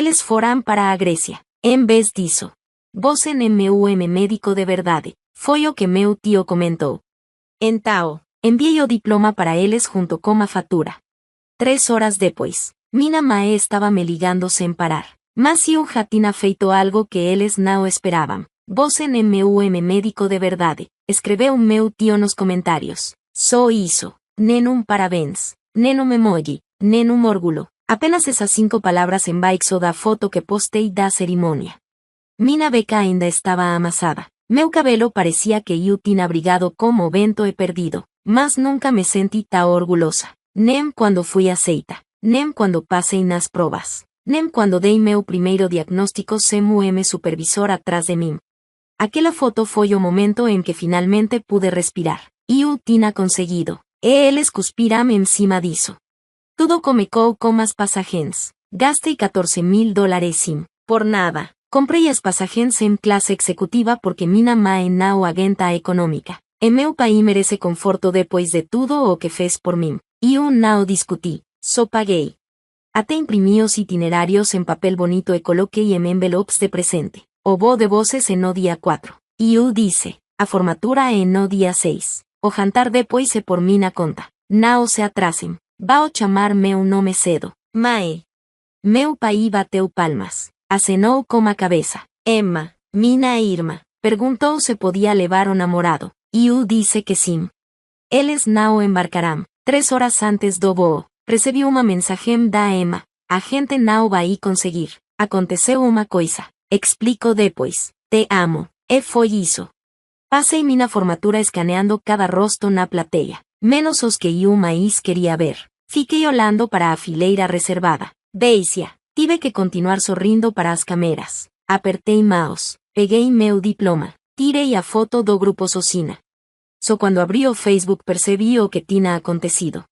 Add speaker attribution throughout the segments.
Speaker 1: eles foram para a Grécia. Em vez disso, você nem meu médico de verdade. Foi o que meu tio comentou. Então, enviei o diploma para eles junto com a fatura. 3 horas depois, minha mãe estava me ligando sem parar. Mas eu já tinha feito algo que eles não esperavam. Você nem meu médico de verdade, escreveu meu tio nos comentários. Só isso. Nem parabéns. Nem emoji. Nem orgulho. Apenas essas 5 palavras em baixo da foto que postei da cerimônia. Minha beca ainda estava amassada. Meu cabelo parecia que eu tinha brigado com o vento e perdido. Mas nunca me senti tão orgulhosa. Nem quando fui aceita. Nem quando passei nas provas. Nem quando dei meu primeiro diagnóstico sem um supervisor atrás de mim. Aquela foto foi o momento em que finalmente pude respirar. Eu tinha conseguido. E eles cuspiram em cima disso. Tudo começou com as passagens. Gastei $14,000 sim. Por nada. Comprei as passagens em classe executiva porque minha mãe não aguenta econômica. E meu pai merece conforto depois de tudo o que fez por mim. Eu não discuti. Só paguei. Até imprimi os itinerários em papel bonito e coloquei em envelopes de presente. O voo de voces é no dia 4. E eu disse, a formatura é no dia 6. O jantar depois é por minha conta. Não se atrasem. Vou chamar meu nome cedo. Mãe. Meu pai bateu palmas. Acenou com a cabeça. Emma, minha irmã, perguntou se podia levar o namorado. E eu disse que sim. Eles não embarcarão. 3 horas antes do voo, recebi uma mensagem da Emma. A gente não vai conseguir. Aconteceu uma coisa. Explico depois. Te amo. E foi isso. Passei minha formatura escaneando cada rosto na plateia. Menos os que eu mais queria ver. Fiquei olhando para a fileira reservada. Deixa. Tive que continuar sorrindo para as câmeras. Apertei mouse. Peguei meu diploma. Tirei a foto do grupo Socina. Só quando abri o Facebook percebi o que tinha acontecido.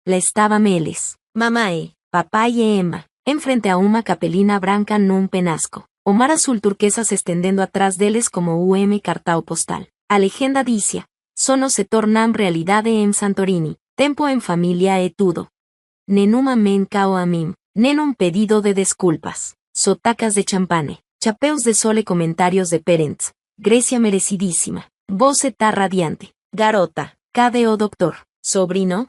Speaker 1: Lá estavam eles. Mamãe, papai e Emma. Em frente a uma capelina branca num penasco. O mar azul turquesa se estendendo atrás deles como cartão postal. A legenda dizia: sono se tornam realidade em Santorini. Tempo em família é tudo. Nenhuma mencao a mim. Nem pedido de desculpas. Sotacas de champane. Chapéus de sol e comentários de parents. Grecia merecidíssima. Você tá radiante. Garota, cadê o doutor? Sobrino?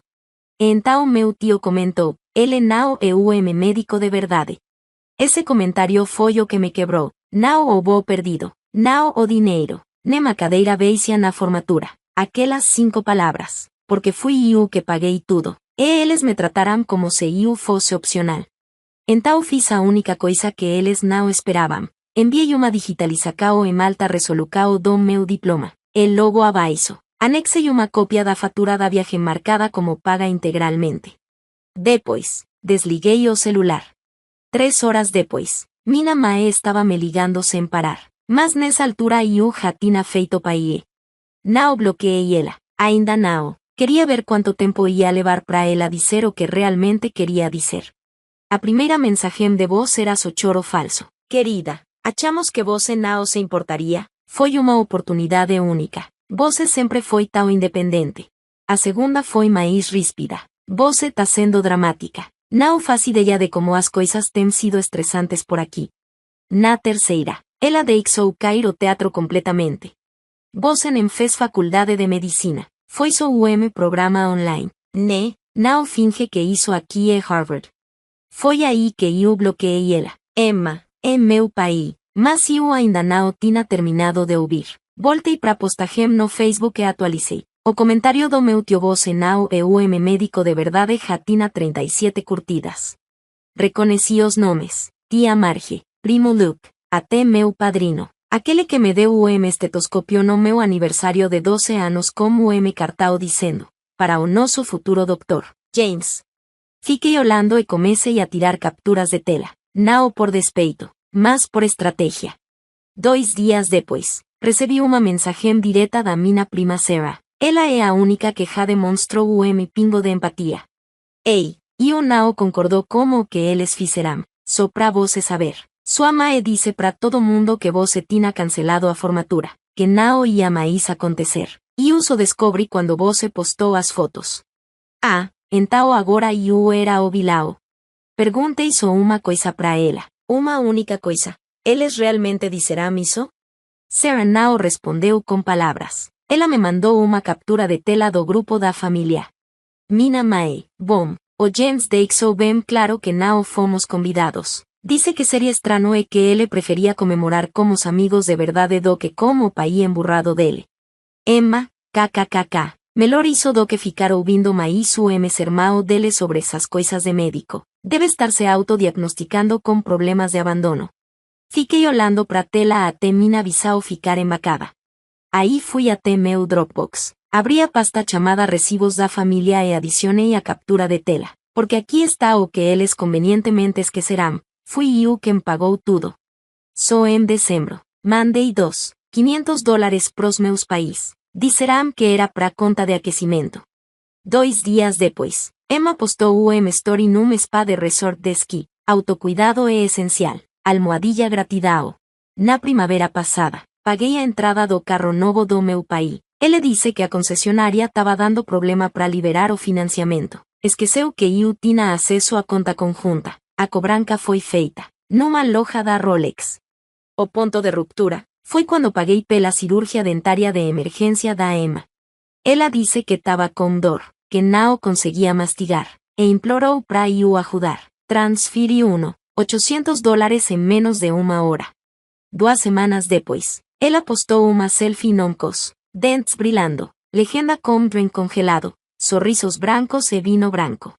Speaker 1: Então meu tio comentou, ele não é médico de verdade. Esse comentário foi o que me quebrou. Não o voo perdido. Não o dinheiro. Nem a cadeira beixa na formatura. Aquelas 5 palavras. Porque fui eu que paguei tudo. E eles me trataram como se eu fosse opcional. Então fiz a única coisa que eles não esperavam. Enviei uma digitalização em alta resolução do meu diploma. E logo abaixo, anexei uma cópia da fatura da viagem marcada como paga integralmente. Depois, desliguei o celular. 3 horas depois, minha mãe estava me ligando sem parar. Mas nessa altura eu já tinha feito paie. Não bloqueei ela. Ainda não. Queria ver quanto tempo ia levar para ela dizer o que realmente queria dizer. A primeira mensagem de voz era só choro falso. Querida, achamos que você não se importaria. Foi uma oportunidade única. Você sempre foi tão independente. A segunda foi mais ríspida. Você tá sendo dramática. Não faz ideia de como as coisas têm sido estressantes por aqui. Na terceira, ela deixou cair o teatro completamente. Você nem fez faculdade de medicina. Foi só programa online. Né? Não finge que isso aqui é Harvard. Foi aí que eu bloqueei ela. Emma, é meu pai. Mas eu ainda não tinha terminado de ouvir. Voltei para a postagem no Facebook e atualizei. O comentário do meu tio você não é médico de verdade já tinha 37 curtidas. Reconheci os nomes. Tia Marge, primo Luke, até meu padrino. Aquele que me deu o estetoscópio no meu aniversário de 12 anos como cartão dizendo, para o nosso futuro doutor, James. Fiquei olhando e comecei a tirar capturas de tela. Não por despeito, mas por estratégia. 2 dias depois, recebi uma mensagem direta da minha prima Sarah. Ela é a única que já demonstrou o pingo de empatia. Ei, eu não concordo com o que eles fizeram, só para você saber. Sua mãe disse para todo mundo que você tinha cancelado a formatura, que não ia mais acontecer. E eu só descobri quando você postou as fotos. Ah, então agora eu era o vilão. Perguntei só uma coisa para ela. Uma única coisa. ¿Eles realmente disseram isso? Sarah Nao respondeu com palavras. Ela me mandou uma captura de tela do grupo da família. Mina Mae, bom, o James deixou bem claro que não fomos convidados. Disse que seria estranho e que ele preferia comemorar como os amigos de verdade do que como o pai emburrado dele. Emma, kkkk, melhor isso do que ficar ouvindo mais o sermão dele sobre essas coisas de médico. Deve estar se autodiagnosticando com problemas de abandono. Fiquei olhando pra tela até Mina avisou ficar embacada. Aí fui até meu Dropbox. Abri a pasta chamada Recibos da Família e adicionei a captura de tela. Porque aqui está o que eles convenientemente esquecerão. Fui eu quem pagou tudo. Só em dezembro. Mandei $500 pros meus pais. Disseram que era pra conta de aquecimento. 2 dias depois, Emma postou uma story num spa de resort de esqui. Autocuidado é essencial. Almohadilla gratidão. Na primavera passada, paguei a entrada do carro novo do meu pai. Ele disse que a concessionária estava dando problema para liberar o financiamento. Esqueceu que eu tinha acesso à conta conjunta. A cobrança foi feita numa loja da Rolex. O ponto de ruptura foi quando paguei pela cirurgia dentária de emergência da Emma. Ela disse que estava com dor, que não conseguia mastigar, e implorou para eu ajudar. Transferi $800 em menos de uma hora. 2 semanas depois, ela postou uma selfie com dentes brilhando, legenda com drink congelado, sorrisos brancos e vinho branco.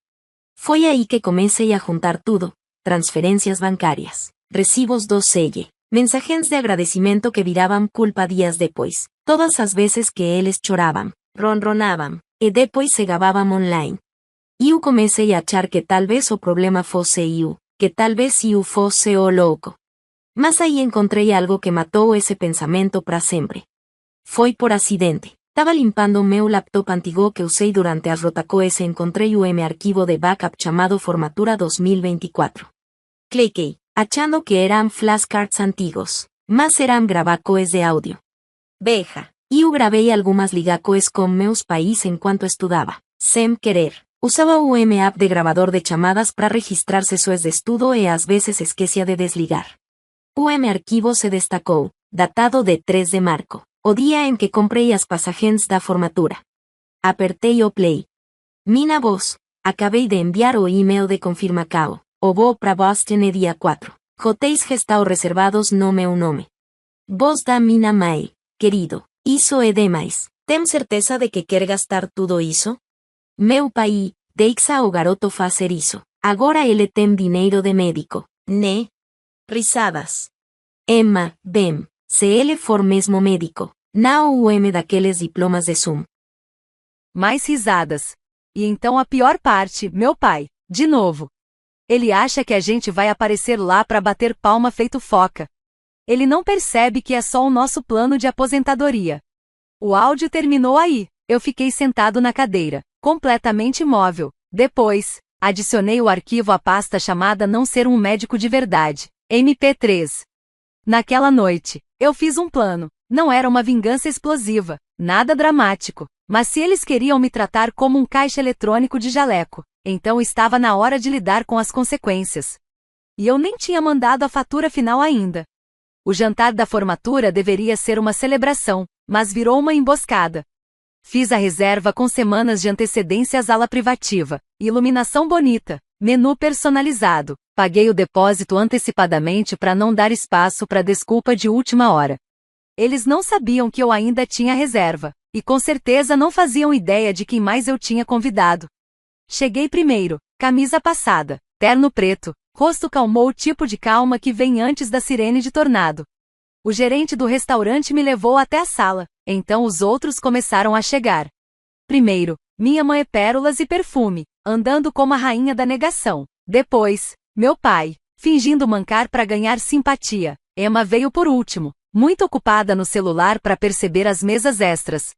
Speaker 1: Foi aí que comecei a juntar tudo, transferências bancárias, recibos do selle, mensagens de agradecimento que viravam culpa dias depois, todas as vezes que eles choravam, ronronavam, e depois se gabavam online. Eu comecei a achar que talvez o problema fosse eu, que talvez eu fosse o louco. Mas aí encontrei algo que matou esse pensamento para sempre. Foi por acidente. Estava limpando meu laptop antigo que usei durante as rotacoes e encontrei o arquivo de backup chamado Formatura 2024. Cliquei, achando que eram flashcards antigos, mas eram gravacoes de áudio. Veja, eu gravei algumas ligacoes com meus pais enquanto estudava, sem querer. Usava o app de gravador de chamadas para registrar sessões de estudo e às vezes esquecia de desligar. O arquivo se destacou, datado de 3 de março. O dia em que comprei as passagens da formatura. Apertei o play. Minha voz. Acabei de enviar o e-mail de confirmação. O voo para Boston é dia 4. Hotéis estão reservados no meu nome. Voz da Mina Mae. Querido, isso é demais. Tem certeza de que quer gastar tudo isso? Meu pai, deixa o garoto fazer isso. Agora ele tem dinheiro de médico, né? Risadas. Emma, bem. Se ele for mesmo médico, não o daqueles diplomas de Zoom.
Speaker 2: Mais risadas. E então a pior parte, meu pai, de novo. Ele acha que a gente vai aparecer lá para bater palma feito foca. Ele não percebe que é só o nosso plano de aposentadoria. O áudio terminou aí. Eu fiquei sentado na cadeira, completamente imóvel. Depois, adicionei o arquivo à pasta chamada Não Ser um Médico de Verdade, MP3. Naquela noite, eu fiz um plano. Não era uma vingança explosiva, nada dramático. Mas se eles queriam me tratar como um caixa eletrônico de jaleco, então estava na hora de lidar com as consequências. E eu nem tinha mandado a fatura final ainda. O jantar da formatura deveria ser uma celebração, mas virou uma emboscada. Fiz a reserva com semanas de antecedência à sala privativa, iluminação bonita, menu personalizado. Paguei o depósito antecipadamente para não dar espaço para desculpa de última hora. Eles não sabiam que eu ainda tinha reserva, e com certeza não faziam ideia de quem mais eu tinha convidado. Cheguei primeiro, camisa passada, terno preto, rosto calmou o tipo de calma que vem antes da sirene de tornado. O gerente do restaurante me levou até a sala, então os outros começaram a chegar. Primeiro, minha mãe pérolas e perfume, andando como a rainha da negação. Depois, meu pai, fingindo mancar para ganhar simpatia. Emma veio por último, muito ocupada no celular para perceber as mesas extras.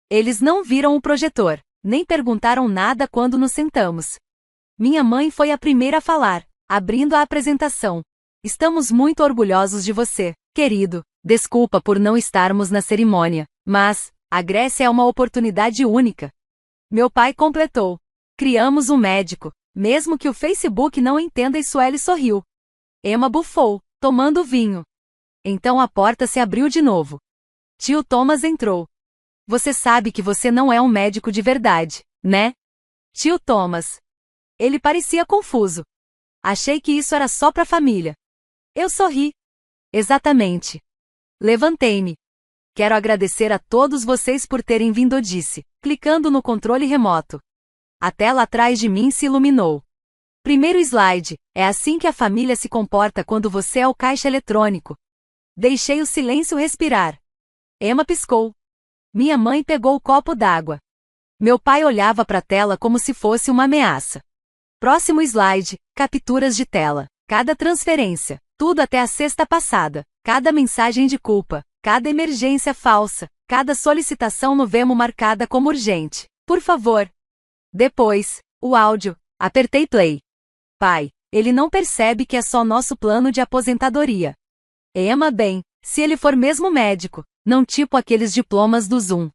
Speaker 2: Eles não viram o projetor, nem perguntaram nada quando nos sentamos. Minha mãe foi a primeira a falar, abrindo a apresentação. Estamos muito orgulhosos de você, querido. Desculpa por não estarmos na cerimônia, mas a Grécia é uma oportunidade única. Meu pai completou. Criamos um médico, mesmo que o Facebook não entenda, e Sueli sorriu. Emma bufou, tomando vinho. Então a porta se abriu de novo. Tio Thomas entrou. Você sabe que você não é um médico de verdade, né? Tio Thomas. Ele parecia confuso. Achei que isso era só pra família. Eu sorri. Exatamente. Levantei-me. Quero agradecer a todos vocês por terem vindo, disse, clicando no controle remoto. A tela atrás de mim se iluminou. Primeiro slide, é assim que a família se comporta quando você é o caixa eletrônico. Deixei o silêncio respirar. Emma piscou. Minha mãe pegou o copo d'água. Meu pai olhava para a tela como se fosse uma ameaça. Próximo slide, capturas de tela. Cada transferência, tudo até a sexta passada, cada mensagem de culpa, cada emergência falsa, cada solicitação no Venmo marcada como urgente. Por favor. Depois, o áudio. Apertei play. Pai, ele não percebe que é só nosso plano de aposentadoria. Emma, bem, se ele for mesmo médico, não tipo aqueles diplomas do Zoom.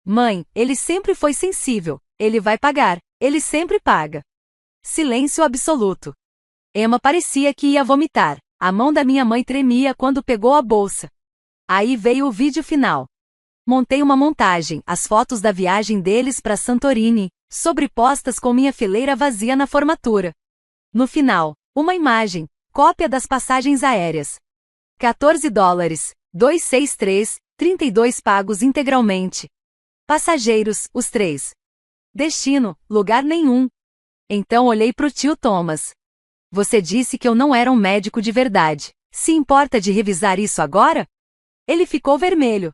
Speaker 2: Mãe, ele sempre foi sensível, ele vai pagar, ele sempre paga. Silêncio absoluto. Emma parecia que ia vomitar, a mão da minha mãe tremia quando pegou a bolsa. Aí veio o vídeo final. Montei uma montagem, as fotos da viagem deles para Santorini, sobrepostas com minha fileira vazia na formatura. No final, uma imagem, cópia das passagens aéreas. $14, 263, 32 pagos integralmente. Passageiros, os 3. Destino, lugar nenhum. Então olhei pro tio Thomas. Você disse que eu não era um médico de verdade. Se importa de revisar isso agora? Ele ficou vermelho.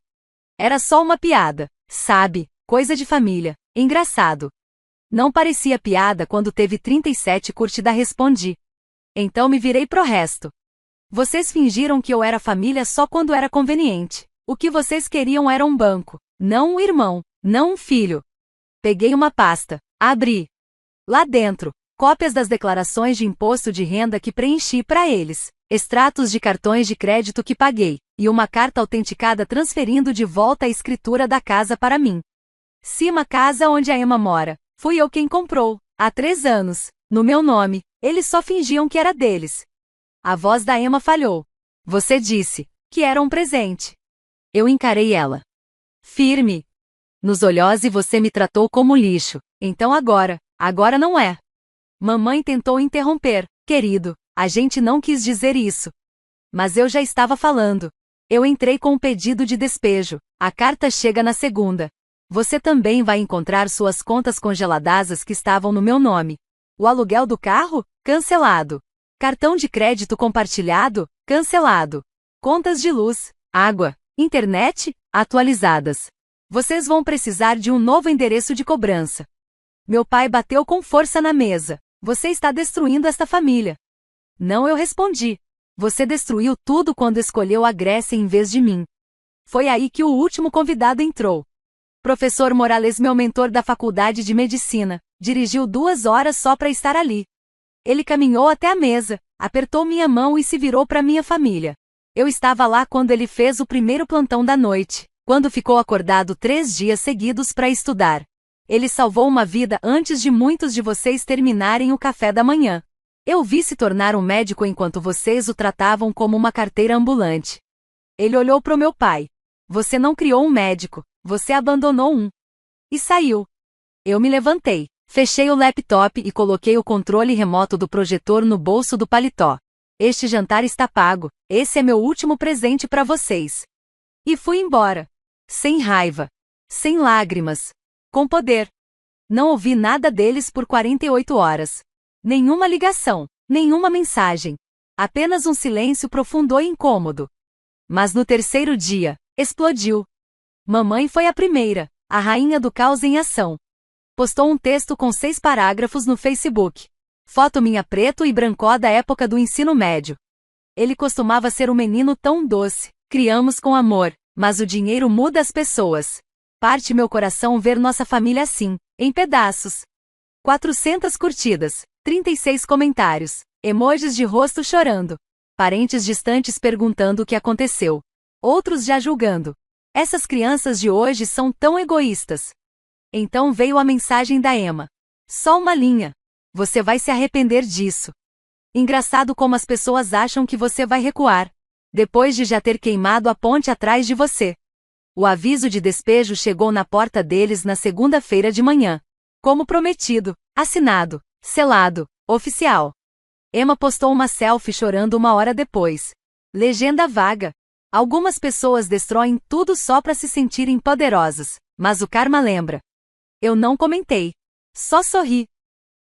Speaker 2: Era só uma piada, sabe, coisa de família, engraçado. Não parecia piada quando teve 37 curtidas, respondi. Então me virei pro resto. Vocês fingiram que eu era família só quando era conveniente. O que vocês queriam era um banco, não um irmão, não um filho. Peguei uma pasta, abri. Lá dentro, cópias das declarações de imposto de renda que preenchi para eles, extratos de cartões de crédito que paguei, e uma carta autenticada transferindo de volta a escritura da casa para mim. Cima casa onde a Emma mora, fui eu quem comprou, há 3 anos, no meu nome, eles só fingiam que era deles. A voz da Emma falhou. Você disse que era um presente. Eu encarei ela. Firme. Nos olhos, e você me tratou como lixo. Então agora não é. Mamãe tentou interromper. Querido, a gente não quis dizer isso. Mas eu já estava falando. Eu entrei com um pedido de despejo. A carta chega na segunda. Você também vai encontrar suas contas congeladas que estavam no meu nome. O aluguel do carro? Cancelado. Cartão de crédito compartilhado? Cancelado. Contas de luz, água, internet? Atualizadas. Vocês vão precisar de um novo endereço de cobrança. Meu pai bateu com força na mesa. Você está destruindo esta família. Não, eu respondi. Você destruiu tudo quando escolheu a Grécia em vez de mim. Foi aí que o último convidado entrou. Professor Morales, meu mentor da faculdade de medicina, dirigiu 2 horas só para estar ali. Ele caminhou até a mesa, apertou minha mão e se virou para minha família. Eu estava lá quando ele fez o primeiro plantão da noite, quando ficou acordado 3 dias seguidos para estudar. Ele salvou uma vida antes de muitos de vocês terminarem o café da manhã. Eu vi se tornar um médico enquanto vocês o tratavam como uma carteira ambulante. Ele olhou para o meu pai. Você não criou um médico, você abandonou um. E saiu. Eu me levantei. Fechei o laptop e coloquei o controle remoto do projetor no bolso do paletó. Este jantar está pago, esse é meu último presente para vocês. E fui embora. Sem raiva. Sem lágrimas. Com poder. Não ouvi nada deles por 48 horas. Nenhuma ligação, nenhuma mensagem. Apenas um silêncio profundo e incômodo. Mas no 3º dia, explodiu. Mamãe foi a primeira, a rainha do caos em ação. Postou um texto com 6 parágrafos no Facebook. Foto minha preto e branco da época do ensino médio. Ele costumava ser um menino tão doce, criamos com amor, mas o dinheiro muda as pessoas. Parte meu coração ver nossa família assim, em pedaços. 400 curtidas, 36 comentários, emojis de rosto chorando. Parentes distantes perguntando o que aconteceu. Outros já julgando. Essas crianças de hoje são tão egoístas. Então veio a mensagem da Emma. Só uma linha. Você vai se arrepender disso. Engraçado como as pessoas acham que você vai recuar, depois de já ter queimado a ponte atrás de você. O aviso de despejo chegou na porta deles na segunda-feira de manhã. Como prometido, assinado, selado, oficial. Emma postou uma selfie chorando uma hora depois. Legenda vaga. Algumas pessoas destroem tudo só para se sentirem poderosas, mas o karma lembra. Eu não comentei. Só sorri.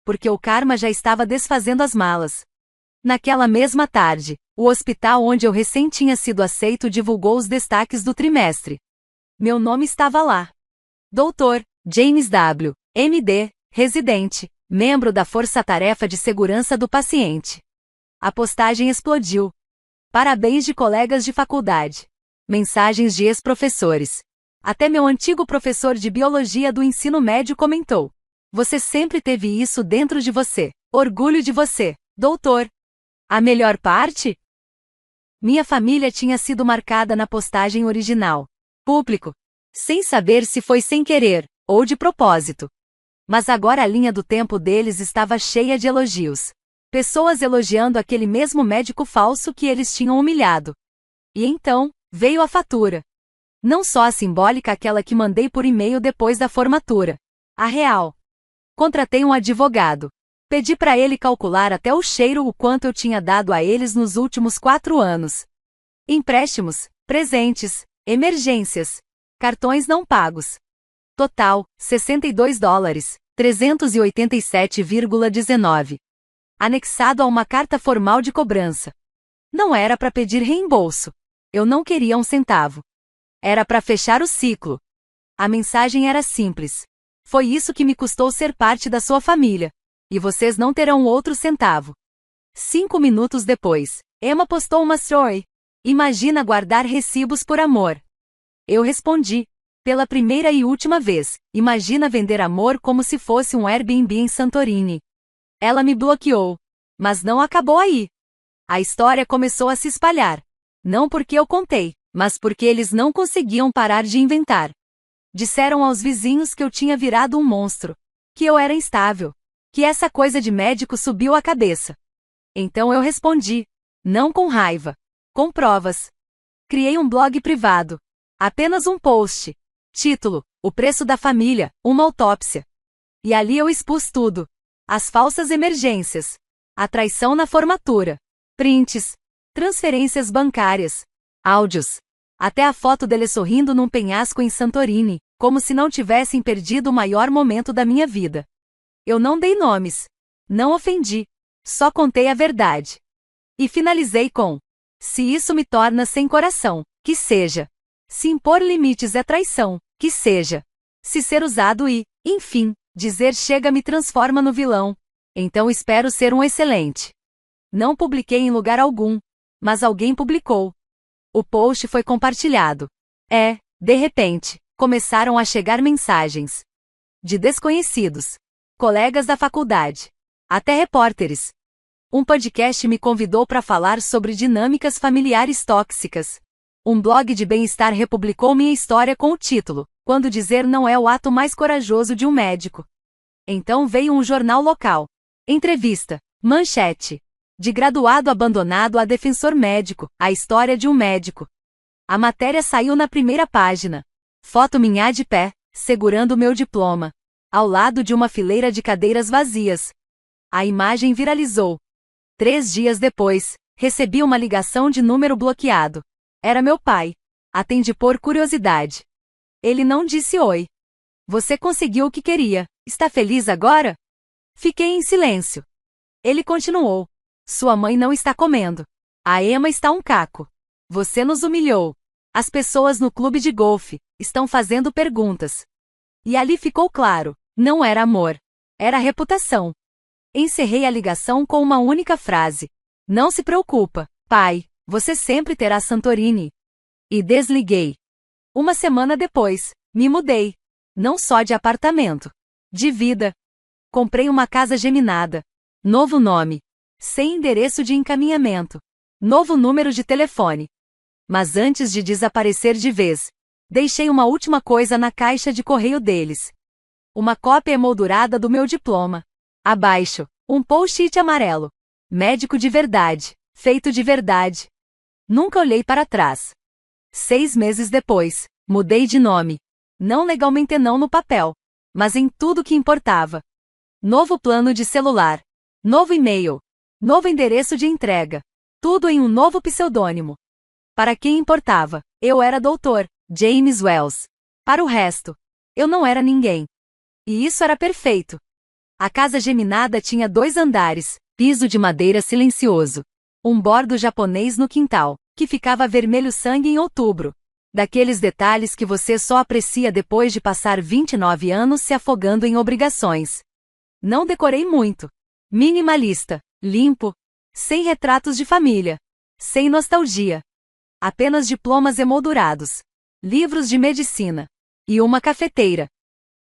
Speaker 2: Porque o karma já estava desfazendo as malas. Naquela mesma tarde, o hospital onde eu recém tinha sido aceito divulgou os destaques do trimestre. Meu nome estava lá. Dr. James W. M.D., residente, membro da Força-Tarefa de Segurança do Paciente. A postagem explodiu. Parabéns de colegas de faculdade. Mensagens de ex-professores. Até meu antigo professor de biologia do ensino médio comentou. Você sempre teve isso dentro de você. Orgulho de você, doutor. A melhor parte? Minha família tinha sido marcada na postagem original. Público. Sem saber se foi sem querer, ou de propósito. Mas agora a linha do tempo deles estava cheia de elogios. Pessoas elogiando aquele mesmo médico falso que eles tinham humilhado. E então, veio a fatura. Não só a simbólica, aquela que mandei por e-mail depois da formatura. A real. Contratei um advogado. Pedi para ele calcular até o cheiro o quanto eu tinha dado a eles nos últimos 4 anos. Empréstimos, presentes, emergências, cartões não pagos. Total, $62, 387,19. Anexado a uma carta formal de cobrança. Não era para pedir reembolso. Eu não queria um centavo. Era para fechar o ciclo. A mensagem era simples. Foi isso que me custou ser parte da sua família. E vocês não terão outro centavo. 5 minutos depois, Emma postou uma story. Imagina guardar recibos por amor. Eu respondi. Pela primeira e última vez, imagina vender amor como se fosse um Airbnb em Santorini. Ela me bloqueou. Mas não acabou aí. A história começou a se espalhar. Não porque eu contei, mas porque eles não conseguiam parar de inventar. Disseram aos vizinhos que eu tinha virado um monstro. Que eu era instável. Que essa coisa de médico subiu a cabeça. Então eu respondi. Não com raiva. Com provas. Criei um blog privado. Apenas um post. Título: O preço da família, uma autópsia. E ali eu expus tudo. As falsas emergências. A traição na formatura. Prints. Transferências bancárias. Áudios. Até a foto dele sorrindo num penhasco em Santorini, como se não tivessem perdido o maior momento da minha vida. Eu não dei nomes. Não ofendi. Só contei a verdade. E finalizei com: se isso me torna sem coração, que seja. Se impor limites é traição, que seja. Se ser usado e, enfim, dizer chega me transforma no vilão. Então espero ser um excelente. Não publiquei em lugar algum. Mas alguém publicou. O post foi compartilhado. De repente, começaram a chegar mensagens. De desconhecidos. Colegas da faculdade. Até repórteres. Um podcast me convidou para falar sobre dinâmicas familiares tóxicas. Um blog de bem-estar republicou minha história com o título: Quando dizer não é o ato mais corajoso de um médico. Então veio um jornal local. Entrevista. Manchete. De graduado abandonado a defensor médico, a história de um médico. A matéria saiu na primeira página. Foto minha de pé, segurando meu diploma. Ao lado de uma fileira de cadeiras vazias. A imagem viralizou. 3 dias depois, recebi uma ligação de número bloqueado. Era meu pai. Atendi por curiosidade. Ele não disse oi. Você conseguiu o que queria. Está feliz agora? Fiquei em silêncio. Ele continuou. Sua mãe não está comendo. A Emma está um caco. Você nos humilhou. As pessoas no clube de golfe estão fazendo perguntas. E ali ficou claro. Não era amor. Era reputação. Encerrei a ligação com uma única frase. Não se preocupa, pai. Você sempre terá Santorini. E desliguei. Uma semana depois, me mudei. Não só de apartamento. De vida. Comprei uma casa geminada. Novo nome. Sem endereço de encaminhamento. Novo número de telefone. Mas antes de desaparecer de vez, deixei uma última coisa na caixa de correio deles. Uma cópia emoldurada do meu diploma. Abaixo, um post-it amarelo. Médico de verdade. Feito de verdade. Nunca olhei para trás. 6 meses depois, mudei de nome. Não legalmente, não no papel, mas em tudo que importava. Novo plano de celular. Novo e-mail. Novo endereço de entrega. Tudo em um novo pseudônimo. Para quem importava, eu era Dr. James Wells. Para o resto, eu não era ninguém. E isso era perfeito. A casa geminada tinha 2 andares, piso de madeira silencioso. Um bordo japonês no quintal, que ficava vermelho sangue em outubro. Daqueles detalhes que você só aprecia depois de passar 29 anos se afogando em obrigações. Não decorei muito. Minimalista, limpo, sem retratos de família, sem nostalgia. Apenas diplomas emoldurados, livros de medicina e uma cafeteira.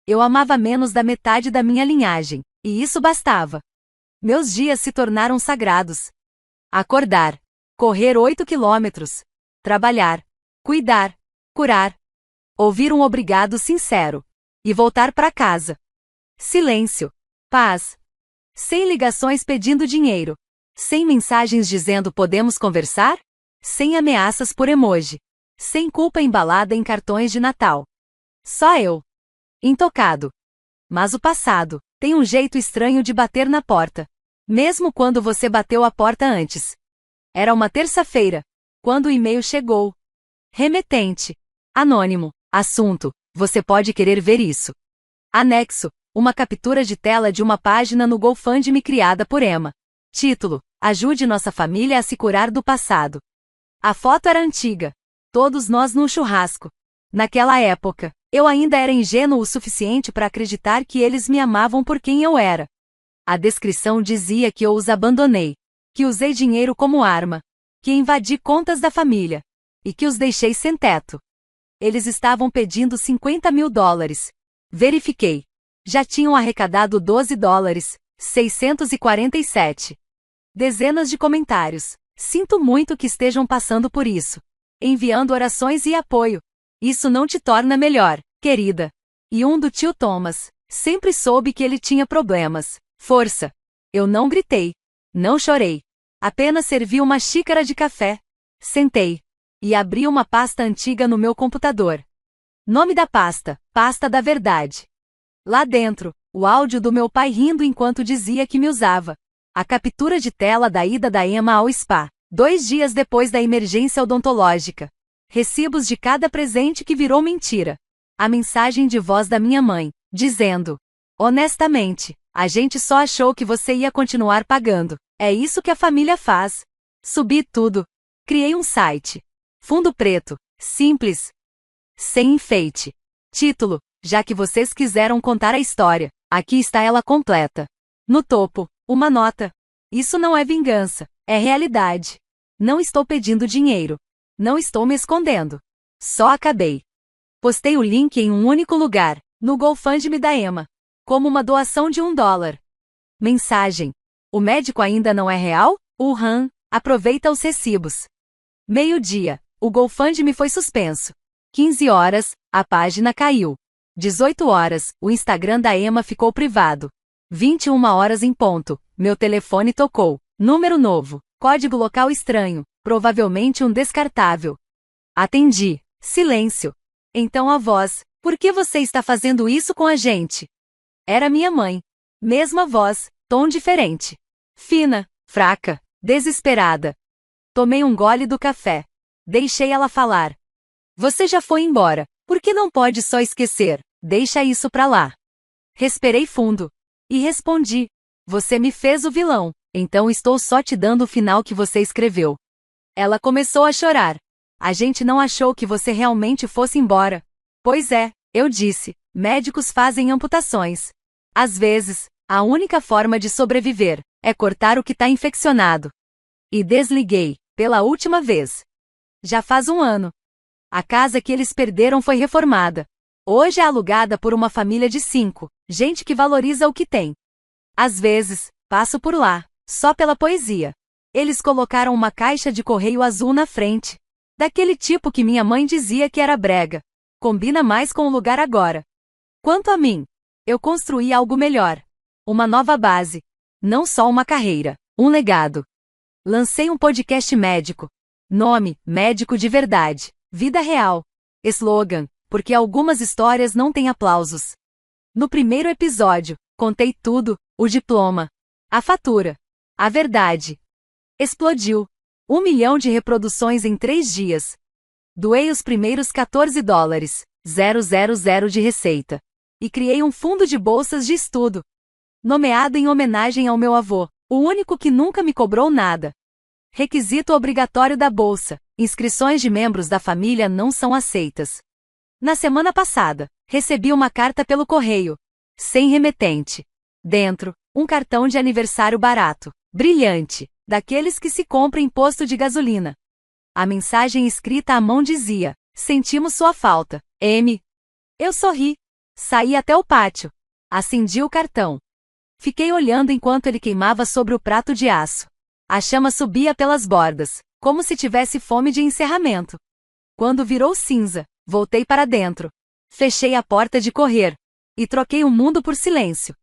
Speaker 2: Eu amava menos da metade da minha linhagem, e isso bastava. Meus dias se tornaram sagrados. Acordar, correr 8 quilômetros, trabalhar, cuidar, curar, ouvir um obrigado sincero e voltar para casa. Silêncio, paz. Sem ligações pedindo dinheiro, sem mensagens dizendo podemos conversar, sem ameaças por emoji, sem culpa embalada em cartões de Natal. Só eu. Intocado. Mas o passado tem um jeito estranho de bater na porta, mesmo quando você bateu a porta antes. Era uma terça-feira, quando o e-mail chegou. Remetente. Anônimo. Assunto: você pode querer ver isso. Anexo: uma captura de tela de uma página no GoFundMe criada por Emma. Título: ajude nossa família a se curar do passado. A foto era antiga. Todos nós num churrasco. Naquela época, eu ainda era ingênuo o suficiente para acreditar que eles me amavam por quem eu era. A descrição dizia que eu os abandonei, que usei dinheiro como arma, que invadi contas da família, e que os deixei sem teto. Eles estavam pedindo $50.000. Verifiquei. Já tinham arrecadado $12,647. Dezenas de comentários. Sinto muito que estejam passando por isso. Enviando orações e apoio. Isso não te torna melhor, querida. E um do tio Thomas. Sempre soube que ele tinha problemas. Força. Eu não gritei. Não chorei. Apenas servi uma xícara de café. Sentei. E abri uma pasta antiga no meu computador. Nome da pasta: Pasta da Verdade. Lá dentro, o áudio do meu pai rindo enquanto dizia que me usava. A captura de tela da ida da Emma ao spa, 2 dias depois da emergência odontológica. Recibos de cada presente que virou mentira. A mensagem de voz da minha mãe, dizendo: honestamente, a gente só achou que você ia continuar pagando. É isso que a família faz. Subi tudo. Criei um site. Fundo preto, simples, sem enfeite. Título: já que vocês quiseram contar a história, aqui está ela completa. No topo, uma nota. Isso não é vingança, é realidade. Não estou pedindo dinheiro. Não estou me escondendo. Só acabei. Postei o link em um único lugar, no GoFundMe da Emma, como uma doação de $1. Mensagem: o médico ainda não é real? Aproveita os recibos. Meio-dia, o GoFundMe foi suspenso. 15 horas, a página caiu. 18 horas, o Instagram da Emma ficou privado. 21 horas em ponto, meu telefone tocou. Número novo, código local estranho, provavelmente um descartável. Atendi. Silêncio. Então a voz: por que você está fazendo isso com a gente? Era minha mãe. Mesma voz, tom diferente. Fina, fraca, desesperada. Tomei um gole do café. Deixei ela falar. Você já foi embora, por que não pode só esquecer? Deixa isso pra lá. Respirei fundo. E respondi: você me fez o vilão, então estou só te dando o final que você escreveu. Ela começou a chorar. A gente não achou que você realmente fosse embora. Pois é, eu disse, médicos fazem amputações. Às vezes, a única forma de sobreviver é cortar o que tá infeccionado. E desliguei, pela última vez. Já faz 1 ano. A casa que eles perderam foi reformada. Hoje é alugada por uma família de 5, gente que valoriza o que tem. Às vezes, passo por lá, só pela poesia. Eles colocaram uma caixa de correio azul na frente. Daquele tipo que minha mãe dizia que era brega. Combina mais com o lugar agora. Quanto a mim, eu construí algo melhor. Uma nova base. Não só uma carreira, Um legado. Lancei um podcast médico. Nome: Médico de Verdade. Vida real. Slogan: porque algumas histórias não têm aplausos. No primeiro episódio, contei tudo: o diploma, a fatura, a verdade. Explodiu. 1 milhão de reproduções em 3 dias. Doei os primeiros $14,000 de receita. E criei um fundo de bolsas de estudo. Nomeado em homenagem ao meu avô, o único que nunca me cobrou nada. Requisito obrigatório da bolsa: inscrições de membros da família não são aceitas. Na semana passada, recebi uma carta pelo correio. Sem remetente. Dentro, um cartão de aniversário barato, brilhante, daqueles que se compra em posto de gasolina. A mensagem escrita à mão dizia: sentimos sua falta, M. Eu sorri. Saí até o pátio. Acendi o cartão. Fiquei olhando enquanto ele queimava sobre o prato de aço. A chama subia pelas bordas, como se tivesse fome de encerramento. Quando virou cinza, voltei para dentro. Fechei a porta de correr. E troquei o mundo por silêncio.